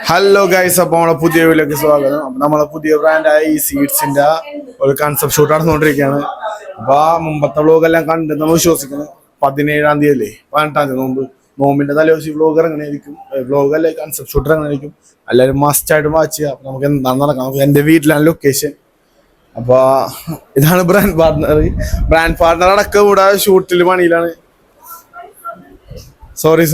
Hello guys, അപ്പോൾ നമ്മളെ പുതിയ വീട്ടിലേക്ക് സ്വാഗതം. അപ്പൊ നമ്മളെ പുതിയ ബ്രാൻഡായ ഈ സീഡ്സിന്റെ ഒരു കൺസെപ്റ്റ് ഷൂട്ട് നടന്നുകൊണ്ടിരിക്കുകയാണ്. അപ്പൊ ആ മുമ്പത്തെ വ്ലോഗെല്ലാം കണ്ട് നമ്മൾ വിശ്വസിക്കുന്നത് 17-ാം തീയതി അല്ലേ, 18-ാം തീയതി നോമ്പിന്റെ തലേദിവസം വ്ലോഗ് ഇറങ്ങണമായിരിക്കും. വ്ലോഗ് അല്ലേ, കൺസെപ്റ്റ് ഷൂട്ട് ഇറങ്ങണമായിരിക്കും. എല്ലാവരും മസ്റ്റ് ആയിട്ട് വാച്ച് ചെയ്യുക. അപ്പൊ നമുക്ക് എന്താണ് നടക്കാം. നമുക്ക് എന്റെ വീട്ടിലാണ് ലൊക്കേഷൻ. അപ്പൊ ഇതാണ് ബ്രാൻഡ് പാർട്ണർ അടക്കം ഇവിടെ ഷൂട്ടിൽ പണിയിലാണ്. സോറി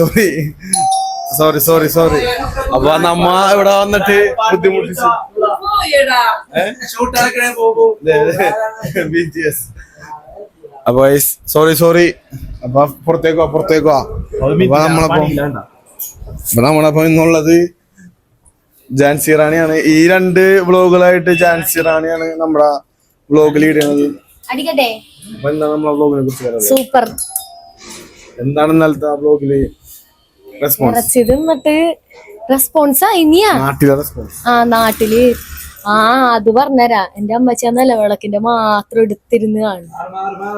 അപ്പൊ നമ്മ ഇവിടെ വന്നിട്ട് ബുദ്ധിമുട്ടിച്ചു. അപ്പൊ സോറി അപ്പൊ പുറത്തേക്കോ അപ്പൊ നമ്മളപ്പോ ഇന്നുള്ളത് ജാൻസി റാണിയാണ്. ഈ 2 വ്ലോഗുകളായിട്ട് ജാൻസി റാണിയാണ് നമ്മുടെ വ്ലോഗ് ലീഡ് ചെയ്യുന്നത്. അപ്പൊ എന്താണ് നമ്മളെ വ്ലോഗിനെ കുറിച്ച് പറയുന്നത്? സൂപ്പർ. എന്താണ് ഇന്നലത്തെ ആ വ്ലോഗില് റെസ്പോൺസാ ഇനിയാ നാട്ടില് അത് പറഞ്ഞരാ. എന്റെ അമ്മച്ച നിലവിളക്കിന്റെ മാത്രം എടുത്തിരുന്ന് കാണും.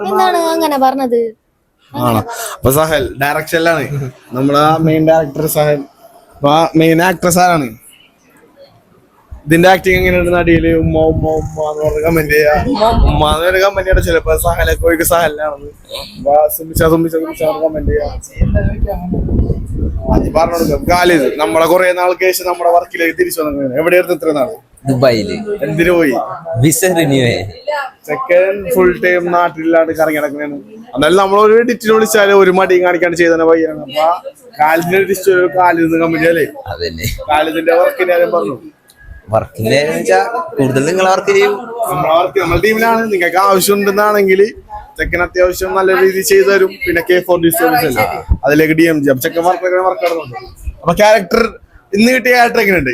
എന്താണ് അങ്ങനെ പറഞ്ഞത്? ആണോ? അപ്പൊ സഹൽ ഡയറക്ഷനിലാണ്. നമ്മളെ മെയിൻ ഡയറക്ടർ സഹൽ. അപ്പൊ മെയിൻ ആക്ട്രസ് ആരാണ്? ഇതിന്റെ ആക്ടിങ് എങ്ങനെയുണ്ട്? നടിയില് ഉമ്മ എന്ന് പറഞ്ഞ കമന്റ് ചെയ്യാ. ഉമ്മ എന്നൊരു കമന്റ് ചെയ്യണം. ചിലപ്പോ സഹലൊക്കെ പോയി സഹലിനാണ് കമന്റ് ചെയ്യാ. ഖാലിദ് നമ്മളെ കുറെ നാൾക്ക് ശേഷം നമ്മുടെ വർക്കിലേക്ക് തിരിച്ചു വന്നു. എവിടെയായിരുന്നു ഇത്ര നാള്? ദുബായില്. എന്തിനു പോയി? Visa renew. Second full time നാട്ടിലാണ് കറങ്ങി നടക്കുന്നതാണ്. എന്നാലും നമ്മളൊരു എഡിറ്റിന് വിളിച്ചാല് ഒരു മടിയും കാണിക്കാണ്ട് ചെയ്ത പയ്യാണ്. അപ്പൊ ഖാലിദിനെ ഖാലിദ് കമ്പനി അല്ലേ? അതന്നെ. ഖാലിദിന്റെ വർക്കിന്റെ കാര്യം പറഞ്ഞു. വർക്കിന്റെ കൂടുതൽ നിങ്ങൾ വർക്ക് ചെയ്യും. നമ്മുടെ ടീമിലാണ്. നിങ്ങൾക്ക് ആവശ്യം ഉണ്ടെന്നാണെങ്കിൽ ചെക്കൻ അത്യാവശ്യം നല്ല രീതിയിൽ ചെയ്തു തരും. പിന്നെ K4D സർവീസ് അല്ലേ, അതിലേക്ക് DMG ചെക്കൻ വർക്ക് നടന്നുണ്ട്. അപ്പൊ ക്യാരക്ടർ ഇന്ന് കിട്ടിയ ക്യാരക്ടർ എങ്ങനെയുണ്ട്?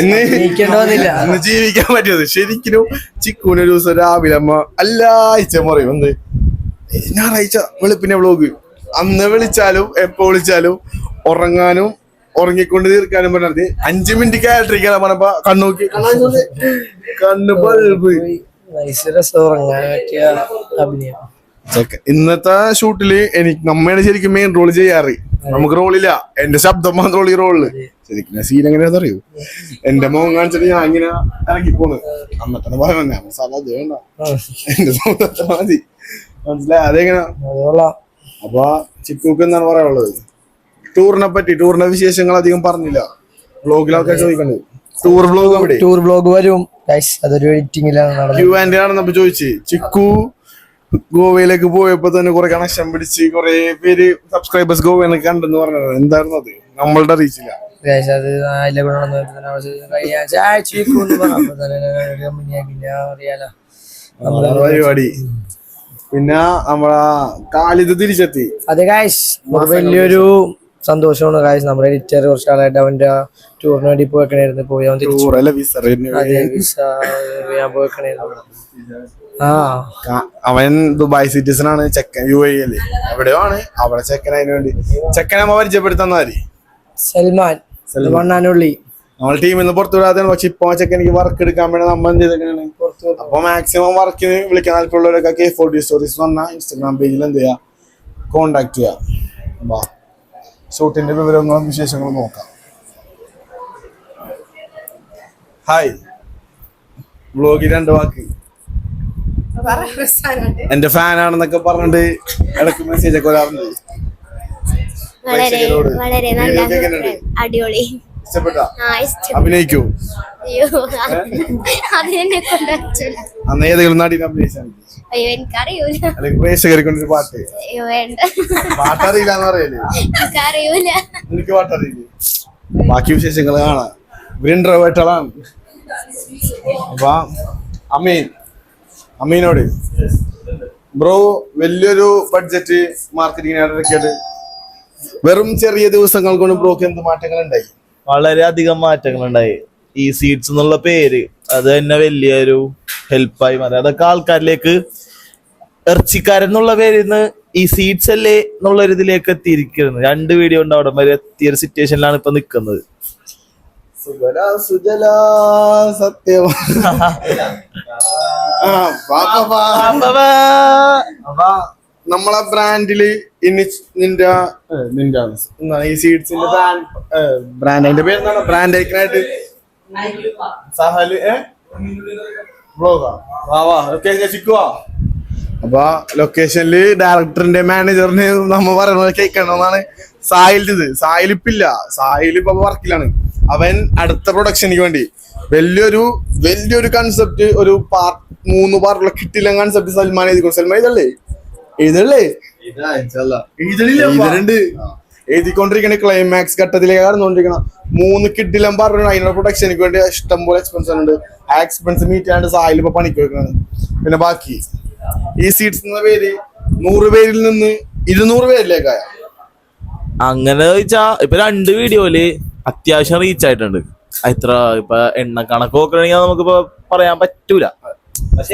ഇന്ന് ജീവിക്കാൻ പറ്റിയത് ശരിക്കും ചിക്കൂനൊരു ദിവസം രാവിലെ അമ്മ എല്ലാഴ്ച പറയും എന്ത് ഞായറാഴ്ച വെളുപ്പിനെ വ്ലോഗ്. അന്ന് വിളിച്ചാലും എപ്പോ വിളിച്ചാലും ഉറങ്ങാനും ഉറങ്ങിക്കൊണ്ട് തീർക്കാനും പറഞ്ഞത് 5 മിനിറ്റ് ക്യാരക്ടറിക്കാണ് പറഞ്ഞപ്പോ കണ്ണോക്കി കണ്ണ് പഴുപ്പ്. ഇന്നത്തെ ഷൂട്ടില് നമ്മയാണ് ശരിക്കും മെയിൻ റോള് ചെയ്യാറ്. നമുക്ക് റോളില്ല, എന്റെ ശബ്ദം മാത്രം ഈ റോളില്. ശരിക്കും സീൻ എങ്ങനെയാന്ന് അറിയൂ? എന്റെ മുഖം കാണിച്ചിട്ട് ഞാൻ ഇങ്ങനെ ഇറങ്ങിപ്പോണ്. അന്നത്തെ പറയാൻ വേണ്ട, എന്റെ മതി, മനസ്സിലായി? അതെങ്ങനെ? അപ്പൊ ചിക്കൂക്ക് എന്താണ് പറയാനുള്ളത് ടൂറിനെ പറ്റി? ടൂറിന്റെ വിശേഷങ്ങൾ അധികം പറഞ്ഞില്ല. വ്ലോഗിലൊക്കെ ചോദിക്കണ്ടത്. ടൂർ വ്ലോഗ് വരും. അതൊരു Q&A ചോദിച്ചു. ചിക്കു ഗോവയിലേക്ക് പോയപ്പോ തന്നെ കുറെ കണക്ഷൻ പിടിച്ച് കുറെ പേര് സബ്സ്ക്രൈബേഴ്സ് ഗോവയിൽ കണ്ടെന്ന് പറഞ്ഞത് എന്തായിരുന്നു? അത് നമ്മളുടെ റീച്ചില്ല. പരിപാടി. പിന്നെ നമ്മളെ ഖാലിദ് തിരിച്ചെത്തി. അതെ ഗായ്സ്, വലിയൊരു സന്തോഷമാണ് ഗായ്സ്. നമ്മുടെ എഡിറ്റർ കുറച്ച് കാലമായിട്ട് അവന്റെ ടൂറിന് വേണ്ടി പോയിക്കണായിരുന്നു. അവൻ ദുബായ് സിറ്റിസൺ ആണ്. ചെക്കൻ UAE അല്ലേ, എവിടെയോ ആണ്. അവിടെ ചെക്കൻ അതിനു വേണ്ടി ചെക്കനെ പരിചയപ്പെടുത്താൻ സൽമാൻ നമ്മൾ ടീമിൽ നിന്ന് പുറത്തു വിടാതെയാണ്. പക്ഷെ ഇപ്പൊ ചെക്കൻ എനിക്ക് വർക്ക് എടുക്കാൻ വേണ്ടി നമ്മൾ എന്ത് ചെയ്തേക്കാണ് അപ്പൊ മാക്സിമം വർക്കിന് വിളിക്കാൻ താല്പര്യമുള്ളവരൊക്കെ K4D സ്റ്റോറീസ് പറഞ്ഞ ഇൻസ്റ്റാഗ്രാം പേജിൽ എന്ത് ചെയ്യാ, കോണ്ടാക്ട് ചെയ്യാം. ഷൂട്ടിന്റെ വിവരങ്ങളും വിശേഷങ്ങളും നോക്കാം. ഹായ് വ്ലോഗിൽ 2 വാക്ക്. എന്റെ ഫാനാണെന്നൊക്കെ പറഞ്ഞിട്ട് ഇടയ്ക്ക് മെസ്സേജ് ഒക്കെ വരാറുണ്ട്. അടിപൊളി. ഇഷ്ടപ്പെട്ട? അഭിനയിക്കൂ? അന്ന് ഏതെങ്കിലും നാട്ടിൽ അഭിനയിച്ചാൽ അല്ലെങ്കിൽ പ്രേക്ഷകരെ കൊണ്ടൊരു പാട്ട്. പാട്ടറിയില്ലാന്ന് പറയല്ലേ? എനിക്ക് പാട്ടറിയില്ലേ? ബാക്കി വിശേഷങ്ങൾ കാണാം. ഇൻട്രോവേർട്ടാണ്. അപ്പൊ അമീനോട് ബ്രോ വലിയൊരു ബഡ്ജറ്റ് മാർക്കറ്റിംഗ് ഇറക്കിയിട്ട് വെറും ചെറിയ ദിവസങ്ങൾ കൊണ്ട് ബ്രോക്ക് എന്ത് മാറ്റങ്ങൾ ഉണ്ടായി? വളരെയധികം മാറ്റങ്ങൾ ഉണ്ടായി. ഈ സീഡ്സ് എന്നുള്ള പേര് അത് തന്നെ വലിയൊരു ഹെൽപ്പായി മാറി. അതൊക്കെ ആൾക്കാരിലേക്ക് ഇറച്ചിക്കാരെന്നുള്ള പേരിൽ നിന്ന് ഈ സീഡ്സ് അല്ലേ എന്നുള്ളൊരു ഇതിലേക്ക് എത്തിയിരിക്കുന്നത്. 2 വീഡിയോ ഉണ്ട് അവിടെ വരെ എത്തിയൊരു സിറ്റുവേഷനിലാണ് ഇപ്പൊ നിക്കുന്നത്. സത്യം. നമ്മളെ ബ്രാൻഡില് ഇനി നിന്റെ എന്താണ് ഈ സീഡ്സിന്റെ ബ്രാൻഡ് അതിന്റെ പേര് എന്താണ് ബ്രാൻഡ് ഐക്കണായിട്ട് സഹല് ബ്ലോഗാ വാ വാ ലൊക്കേഷൻ ചിക്കുവാ. അപ്പൊ ലൊക്കേഷനില് ഡയറക്ടറിന്റെ മാനേജറിന് നമ്മ പറയുന്നത് കേൾക്കണമെന്നാണ് സാഹിൽ ഇപ്പില്ല. സാഹിൽ ഇപ്പൊ വർക്കിലാണ്. അവൻ അടുത്ത പ്രൊഡക്ഷനിക്ക് വേണ്ടി വലിയൊരു കൺസെപ്റ്റ് ഒരു 3 പാർട്ടുള്ള കിട്ടില്ല കൺസെപ്റ്റ് സൽമാൻ സൽമാൻ എഴുതല്ലേ എഴുതിക്കൊണ്ടിരിക്കണ ക്ലൈമാക്സ് ഘട്ടത്തിലേക്ക് കടന്നുകൊണ്ടിരിക്കണം. 3 കിട്ടിലും പറഞ്ഞു അതിനുള്ള പ്രൊഡക്ഷനിക്ക് വേണ്ടി ഇഷ്ടംപോലെ എക്സ്പെൻസ് ഉണ്ട്. ആ എക്സ്പെൻസ് മീറ്റ് ചെയ്യാണ്ട് സാഹിൽ ഇപ്പൊ പണിക്ക് വെക്കണം. പിന്നെ ബാക്കി ഈ സീറ്റ്സ് എന്ന പേര് 100 പേരിൽ നിന്ന് 200 പേരിലേക്കായ. അങ്ങനെ ചോദിച്ചാ ഇപ്പൊ 2 വീഡിയോയില് അത്യാവശ്യം റീച്ച് ആയിട്ടുണ്ട്. ഇത്ര ഇപ്പൊ എണ്ണ കണക്ക് നോക്കണെങ്കിൽ നമുക്കിപ്പോ പറയാൻ പറ്റൂല.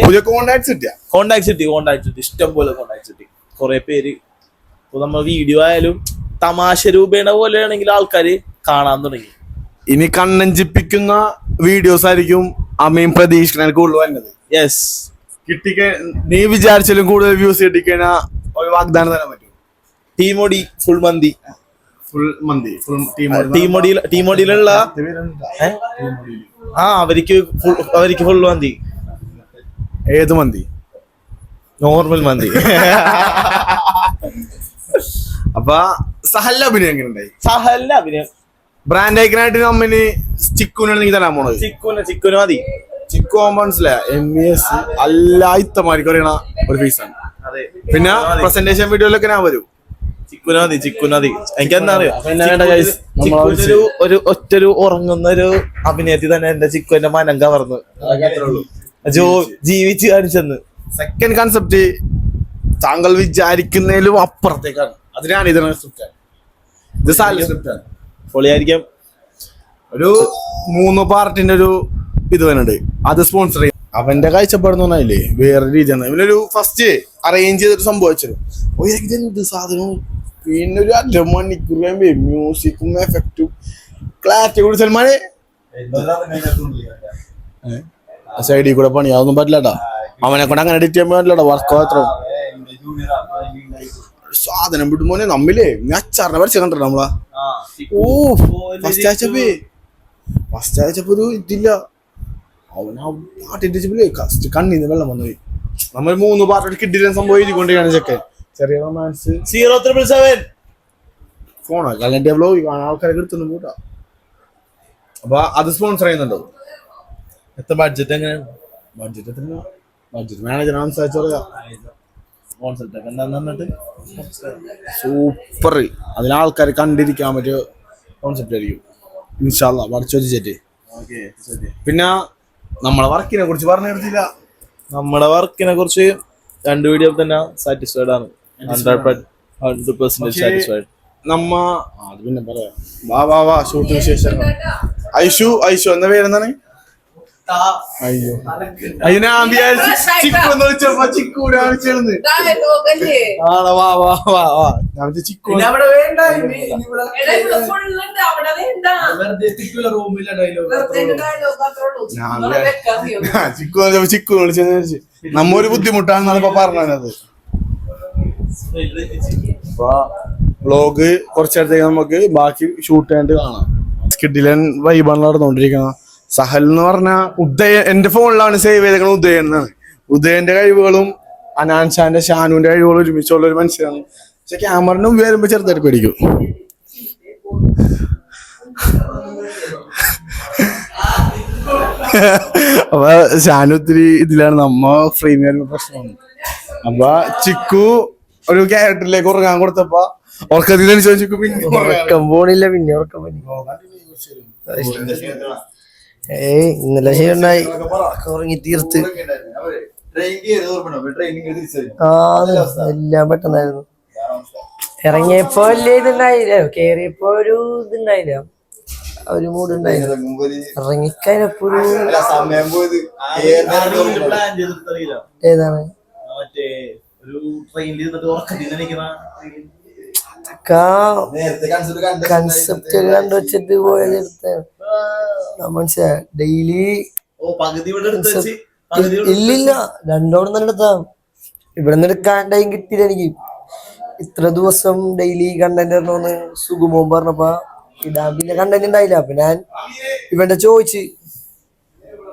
പുതിയ കോണ്ടാക്ട്സ് കിട്ടി ഇഷ്ടം പോലെ കോണ്ടാക്ട്സ് കിട്ടി. കുറെ പേര് ഇപ്പൊ നമ്മൾ വീഡിയോ ആയാലും തമാശ രൂപേണ പോലെയാണെങ്കിൽ ആൾക്കാര് കാണാൻ തുടങ്ങി. ഇനി കണ്ണഞ്ചിപ്പിക്കുന്ന വീഡിയോസ് ആയിരിക്കും അമ്മയും പ്രതീക്ഷിക്കാൻ കൂടുതൽ വരുന്നത്. യെസ്, നീ വിചാരിച്ചാലും കൂടുതൽ വ്യൂസ് കിട്ടിക്കഴിഞ്ഞാ ഒരു വാഗ്ദാനം തരാൻ പറ്റും. ടീമോടി ഫുൾ മന്തി ടീമോടിയിലുള്ള അവർക്ക് ഫുൾ മന്തി. ഏത് മന്തി? നോർമൽ മന്തി. അപ്പൊ സഹലിന്റെ അഭിനയം എങ്ങനെ ഉണ്ടായി? സഹലിന്റെ അഭിനയം ബ്രാൻഡ് ഐക്കനായിട്ട് നമ്മന് ചിക്കുനാണ് നീ തരാൻ പോണത്. ചിക്കുന് മതി. ചിക്കു മനസ്സിലായ MES അല്ലാത്തമാർക്ക് അറിയണ ഒരു ഫീസാണ്. പിന്നെ പ്രസന്റേഷൻ വീഡിയോയിലൊക്കെ ഞാൻ വരും. ചിക്കുന് മതി. എനിക്കെന്താ അറിയാം, ഒരു ഒറ്റൊരു ഉറങ്ങുന്ന ഒരു അഭിനയത്തിൽ തന്നെ എന്റെ ചിക്കുന്റെ മനം കവർന്നു ജീവിച്ച് കാണിച്ചെന്ന്. സെക്കൻഡ് കൺസെപ്റ്റ് താങ്കൾ വിചാരിക്കുന്നതിലും അപ്പുറത്തേക്കാണ്. അതിനാണ് ഇതിനാണ് സ്ക്രിപ്റ്റാണ്. പൊളിയായിരിക്കാം. ഒരു 3 പാർട്ടിന്റെ ഒരു ഇത് വരുന്നുണ്ട്. അത് സ്പോൺസർ ചെയ്യും. അവന്റെ കാഴ്ചപ്പാടെന്ന് പറഞ്ഞാലേ വേറെ രീതിയാണ്. ഇവനൊരു ഫസ്റ്റ് അറേഞ്ച് ചെയ്തിട്ട് സംഭവിച്ചത് എന്ത് സാധനവും പിന്നെ ഒരു 1.5 മണിക്കൂർ മ്യൂസിക്കും എഫക്റ്റും ക്ലാരിറ്റി കൂടി സൽമാനെ സൈഡിൽ കൂടെ പണി അതൊന്നും പറ്റില്ലട്ടാ. അവനെ കൊണ്ട് അങ്ങനെ എഡിറ്റ് ചെയ്യാൻ പറ്റില്ലടാ. വർക്ക് അത്ര സാധനം വിടുമോനെ നമ്മിലേ അച്ചാറിനെ വരച്ച കണ്ടോ നമ്മളാ. ഫസ്റ്റ് ആഴ്ചപ്പോ ഒരു ഇതില്ല. അവനാ പാട്ടിന്റെ കസ്റ്റ് കണ്ണീന്ന് വെള്ളം വന്നു പോയി. നമ്മൾ 3 പാർട്ടി കിട്ടിയ സംഭവം എഴുതിക്കൊണ്ടിരിക്കുകയാണ് ചെക്കൻ. ചെറിയ റൊമാൻസ് 077 ഫോണോ കല്ലിന്റെ വ്ലോഗ് കാണാൻ ആൾക്കാരെ എടുത്തൊന്നും കൂട്ടാ. അപ്പൊ അത് സ്പോൺസർ ചെയ്യുന്നുണ്ടോ? എത്ര ബഡ്ജറ്റ് എങ്ങനെയാണ്? ബഡ്ജറ്റ് മാനേജർ സംസാരിച്ചു പറയാം. സൂപ്പർ. അതിലാൾക്കാർ കണ്ടിരിക്കാൻ പറ്റിയ കോൺസെപ്റ്റ് ആയിരിക്കും. ഇൻഷാ അല്ലാഹ് പഠിച്ചോദിച്ചിട്ട്. പിന്നെ നമ്മളെ വർക്കിനെ കുറിച്ച് പറഞ്ഞു നിർത്തില്ല. നമ്മുടെ വർക്കിനെ കുറിച്ച് 2 വീഡിയോ തന്നെ സാറ്റിസ്ഫൈഡ് ആണ്. 100% സാറ്റിസ്ഫൈഡ്. അത് പിന്നെ പറയാം. വാ ഷൂട്ടിന് ശേഷം ഐഷു എന്ന പേരെന്താണ്? അയ്യോ ഞാൻ ചിക്കുന്ന് വിളിച്ചപ്പോ ചിക്കൂരാണ് ചേർന്ന് ചിക്കു ചിക്കു വിളിച്ചെന്ന് വിചാരിച്ചു. നമ്മൊരു ബുദ്ധിമുട്ടാണെന്നാണ് ഇപ്പൊ പറഞ്ഞത്. അപ്പൊ വ്ലോഗ് കുറച്ചേരത്തേക്ക് നമുക്ക് ബാക്കി ഷൂട്ട് ചെയ്യാണ്ട് കാണാം. കിഡിലൻ വൈബാണ് നടന്നുകൊണ്ടിരിക്കണം. സഹൽ എന്ന് പറഞ്ഞ എന്റെ ഫോണിലാണ് സേവ് ചെയ്തേക്കുന്നത് ഉദയൻ എന്നാണ്. ഉദയന്റെ കഴിവുകളും അനാൻഷാന്റെ ഷാനുവിന്റെ കഴിവുകളും ഒരുമിച്ചുള്ള ഒരു മനുഷ്യനാണ്. പക്ഷെ ക്യാമറന് മുമ്പ് വരുമ്പോ ചെറുതായിട്ട് പേടിക്കും. അപ്പൊ ഷാനു ഒത്തിരി ഇതിലാണ്. നമ്മ ഫ്രെയിം വരുന്ന പ്രശ്നമാണ്. അപ്പൊ ചിക്കു ഒരു ക്യാരക്ടറിലേക്ക് ഉറങ്ങാൻ കൊടുത്തപ്പോ ഉറക്കത്തിൽ ചിക്കു പിന്നെ ഉറക്കം പോണില്ല. പിന്നെ ഉറക്കം ഇന്നലെ ശരിയുണ്ടായി ഉറങ്ങി തീർത്ത്. എല്ലാം പെട്ടെന്നായിരുന്നു. ഇറങ്ങിയപ്പോ വലിയ ഇതുണ്ടായില്ല. കേറിയപ്പോ ഒരു ഇതുണ്ടായില്ല. ഒരു മൂഡ് ഉണ്ടായില്ല. ഇറങ്ങിക്കഴിഞ്ഞപ്പോ ഏതാണ് കൺസെപ്റ്റ് കണ്ടു വെച്ചിട്ട് പോയത് എടുത്താണ്. മനസ്സിലായി. ഡെയിലി ഇല്ലില്ല 2 തന്നെ എടുത്താ. ഇവിടെ നിന്ന് എടുക്കാൻ ടൈം കിട്ടിയില്ല എനിക്ക്. ഇത്ര ദിവസം ഡെയിലി കണ്ടന്റ് ഇടണമെന്ന് സുഗമോ പറഞ്ഞപ്പോ ഇടാൻ പിന്നെ കണ്ടന്റ് ഉണ്ടായില്ല. അപ്പൊ ഞാൻ ഇവന്റെ ചോദിച്ച്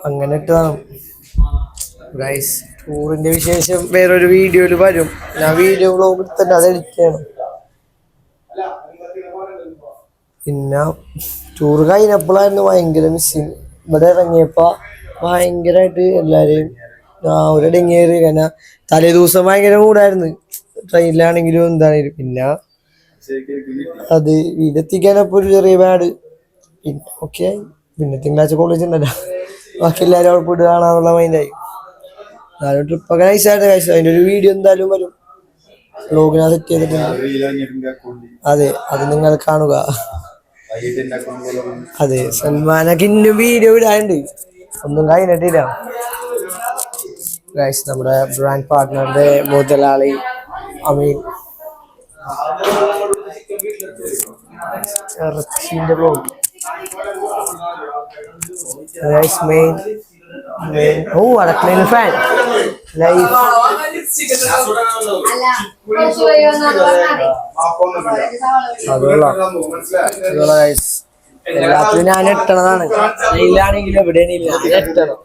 അങ്ങനെ ഇട്ടതാണ്. ഗൈസ് ടൂറിന്റെ വിശേഷം വേറൊരു വീഡിയോയില് വരും. ഞാൻ വീഡിയോ വ്ലോഗ് എടുത്തിട്ട് അത് എഡിറ്റ് ചെയ്യണം. പിന്നെ ടൂർ കഴിഞ്ഞപ്പോഴായിരുന്നു ഭയങ്കര മിസ്സിങ്. ഇവിടെ ഇറങ്ങിയപ്പോ ഭയങ്കരമായിട്ട് എല്ലാരെയും ഒരു ഇടങ്ങേറി. കാരണം തലേ ദിവസം ഭയങ്കര മൂടായിരുന്നു, ട്രെയിനിലാണെങ്കിലും എന്താണെങ്കിലും. പിന്നെ അത് വീടെത്തിക്കാനപ്പോ ഒരു ചെറിയ പാട്. പിന്നെ ഓക്കെ ആയി. പിന്നെ തിങ്കളാഴ്ച കോളേജ് ഉണ്ടല്ലോ, ബാക്കി എല്ലാവരും അവിടെ പോയിട്ട് കാണാന്നുള്ള മൈൻഡായി. എന്നാലും ട്രിപ്പൊക്കെ നൈസായിട്ട് കഴിച്ചു. അതിന്റെ ഒരു വീഡിയോ എന്തായാലും വരും, വ്ലോഗിനാ സെറ്റ് ചെയ്തിട്ടുണ്ട്. അതെ, അത് നിങ്ങൾ കാണുക. അതെ, സൽമാനൊക്കെ ഇന്നും വീഡിയോ ഇടാനുണ്ട്, ഒന്നും കഴിഞ്ഞിട്ടില്ല. ഗൈസ് നമ്മുടെ ബ്രാൻഡ് പാർട്ട്ണറിന്റെ മുതലാളി അമീൻ ഇറച്ചിന്റെ വ്ലോഗ്. ഗൈസ് മെയിൻ ഓ അടക്കളയിൽ ഫാൻ ലൈഫ്. എല്ലാത്തിനും ഞാൻ എട്ടണതാണ്. ഇല്ലാണെങ്കിലും എവിടെയാണ് ഇല്ല, എട്ടണം.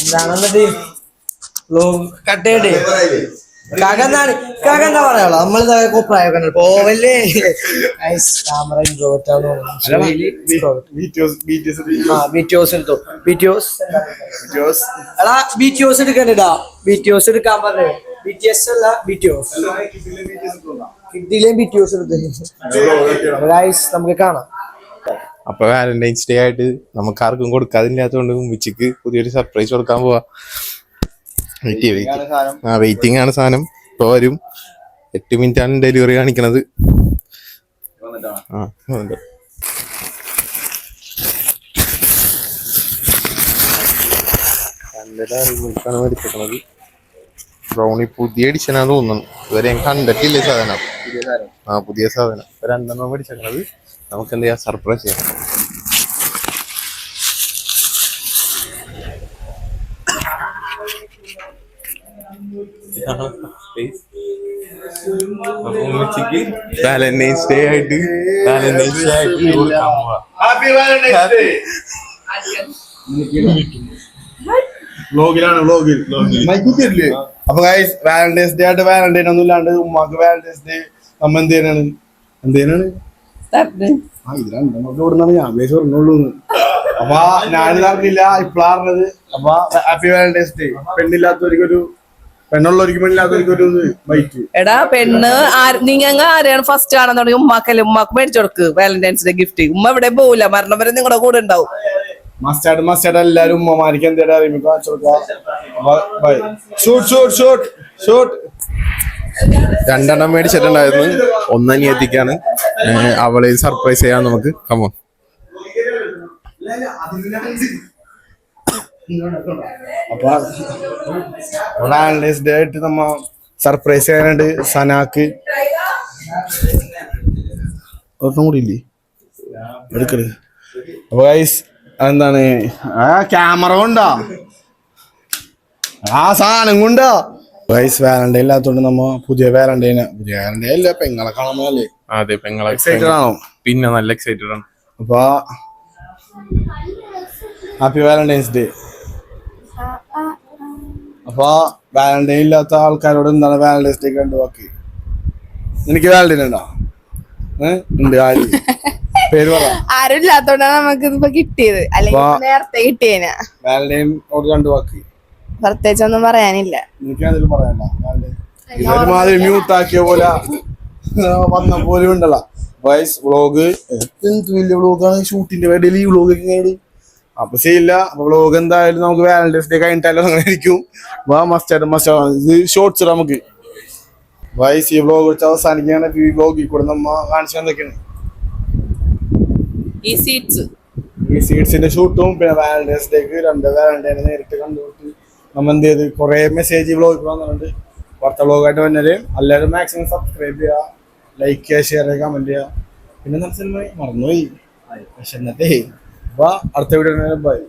എന്താണെന്നിട്ട് കട്ട് ചെയ്യണ്ടേ? കാക്കെന്താ പറയാളോ, നമ്മളിതാ കോപ്രായ പോവല്ലേ. ക്യാമറ ബിറ്റിയോസ് എടുക്കണ്ടാ, ബിറ്റിയോസ് എടുക്കാൻ പറഞ്ഞു. ബിറ്റിഎസ് അല്ല ബിറ്റിയോസ്, കിട്ടിയില്ലേ ബിറ്റിയോസ് എടുത്ത്. നമുക്ക് കാണാം. അപ്പൊ വാലന്റൈൻസ് ഡേ ആയിട്ട് നമുക്ക് ആർക്കും കൊടുക്കാതില്ലാത്തതുകൊണ്ട് ഉമ്മച്ചിക്ക് പുതിയൊരു സർപ്രൈസ് കൊടുക്കാൻ പോവാ. വെയിറ്റിംഗ് ആണ് സാധനം. ഇപ്പൊ വരും. 8 മിനിറ്റ് ആണ് ഡെലിവറി കാണിക്കണത്. മേടിച്ചേക്കണത് ബ്രൗണി പുതിയ എഡിഷനാന്ന് തോന്നുന്നു. ഇതുവരെ ഞാൻ കണ്ടിട്ടില്ലേ സാധനം. പുതിയ സാധനം 2 മേടിച്ചേക്കണത്. നമുക്ക് എന്ത് ചെയ്യാം, സർപ്രൈസ് ചെയ്യാം. വാലന്റൈൻസ് ഡേ ആയിട്ട് കൊടുക്കാൻ പോവാ. അപ്പൊ വാലന്റൈൻസ് ഡേ ആയിട്ട് വാലന്റൈൻ ഒന്നും ഇല്ലാണ്ട് ഉമ്മാക്ക് വാലന്റൈൻസ് ഡേ നമ്മ എന്തേനാണ് ഇതിലാണ് ഞാൻ പറഞ്ഞോളൂ. അപ്പൊ ഞാനിത് അറിഞ്ഞില്ല, ഇപ്പഴാറിഞ്ഞത്. അപ്പൊ ഹാപ്പി വാലന്റൈൻസ് ഡേ. പെണ്ണില്ലാത്തവർക്കൊരു, പെണ്ണുള്ളവർക്ക് പെണ്ണില്ലാത്തവർക്കൊരു ബൈക്ക്. എടാ പെണ്ണ് നിങ്ങൾ ആരെയാണ് ഫസ്റ്റ് ആണെന്നുണ്ടെങ്കിൽ ഉമ്മാക്കല്ലേ, ഉമ്മാക്ക് മേടിച്ചു കൊടുക്ക് വാലന്റൈൻസ് ഡേ ഗിഫ്റ്റ്. ഉമ്മ എവിടെ പോവില്ല, മരണം വരെ നിങ്ങളുടെ കൂടെ ഉണ്ടാവും. മസ്റ്റാർഡ് എല്ലാരും ഉമ്മമാർക്ക് എന്തേലും അറിയുമ്പോ കാണിച്ചു കൊടുക്കാം. ഷൂട്ട് 2 മേടിച്ചിട്ടുണ്ടായിരുന്നു. ഒന്നനിയത്തിക്കാണ്. അവളെ സർപ്രൈസ് ചെയ്യാൻ നമുക്ക്. കമോൺ. അപ്പൊ വാലന്റൈൻസ് ഡേ ആയിട്ട് നമ്മ സർപ്രൈസ് ചെയ്യാനുണ്ട്. സനാക്ക് ഒന്നും കൂടി ഇല്ലേ എടുക്കല്. അപ്പൊ ഗൈസ് എന്താണ് ക്യാമറ കൊണ്ടാ, ആ സാധനം കൊണ്ടാ ഗൈസ്. വാലന്റൈൻ ഇല്ലാത്തോണ്ട് നമ്മ പുതിയ വാലന്റൈൻ അല്ല, പെങ്ങളെ കാണുമ്പോഴല്ലേ. അതെ, പെങ്ങളെ എക്സൈറ്റഡ് ആണോ? പിന്നെ നല്ല എക്സൈറ്റഡ് ആണ്. അപ്പൊ ഹാപ്പി വാലന്റൈൻസ് ഡേ. അപ്പൊ വാലന്റൈൻ ഇല്ലാത്ത ആൾക്കാരോട് എന്താണ് വാലന്റൈൻസ് ഡേ കണ്ടു വാക്ക്? എനിക്ക് വാലന്റൈൻ ഉണ്ടോ? ഉണ്ട്. പേര് പറ. ആരും ഇല്ലാത്തോണ്ടാണ് നമുക്ക് ഇതിപ്പോ കിട്ടിയത്, അല്ലെങ്കിൽ നേരത്തെ കിട്ടിയേനെ. വാലന്റൈനോട് കണ്ടു വാക്ക്. പ്രത്യേകിച്ചൊന്നും പറയാനില്ല. എനിക്കതിലും പറയാനില്ല. ഒരുമാതിരി മ്യൂട്ടാക്കിയ പോലെ വന്ന പോലും ഉണ്ടല്ലോ. വയസ് വ്ളോഗ് എന്ത് വലിയ വ്ളോഗാണ്. ഷൂട്ടിന്റെ ഇടയിൽ ഈ വ്ളോഗ് ഇങ്ങനെ അപ്പൊ ചെയ്യില്ല. അപ്പൊ വ്ളോഗ് എന്തായാലും നമുക്ക് വാലന്റൈൻസ് ഡേ കഴിഞ്ഞിട്ടാലും അങ്ങനെ ആയിരിക്കും. ഇത് ഷോർട്സ് ഇടാം നമുക്ക്. വയസ് ഈ വ്ളോഗ് വെച്ച് അവസാനിക്കുകയാണ്. ഈ വ്ളോഗിൽ കൂടെ നമ്മ കാണിച്ചു എന്തൊക്കെയാണ് ഈ സീറ്റ്സിന്റെ ഷൂട്ടും പിന്നെ വാലന്റൈൻസ് ഡേക്ക് 2 വാലന്റൈനെ നേരിട്ട് കണ്ടുപിടിച്ച് നമ്മ എന്ത് ചെയ്ത് കുറെ മെസ്സേജ് വ്ളോഗ് വന്നിട്ടുണ്ട്. വാർത്ത വ്ളോഗായിട്ട് വന്നത് എല്ലാവരും മാക്സിമം സബ്സ്ക്രൈബ് ചെയ്യുക, ലൈക്ക് ചെയ്യുക, ഷെയർ ചെയ്യുക, കമന്റ് ചെയ്യുക. പിന്നെ മറന്നുപോയി പക്ഷെ എന്നത്തെ അപ്പൊ അടുത്ത വീഡിയോ ബൈ.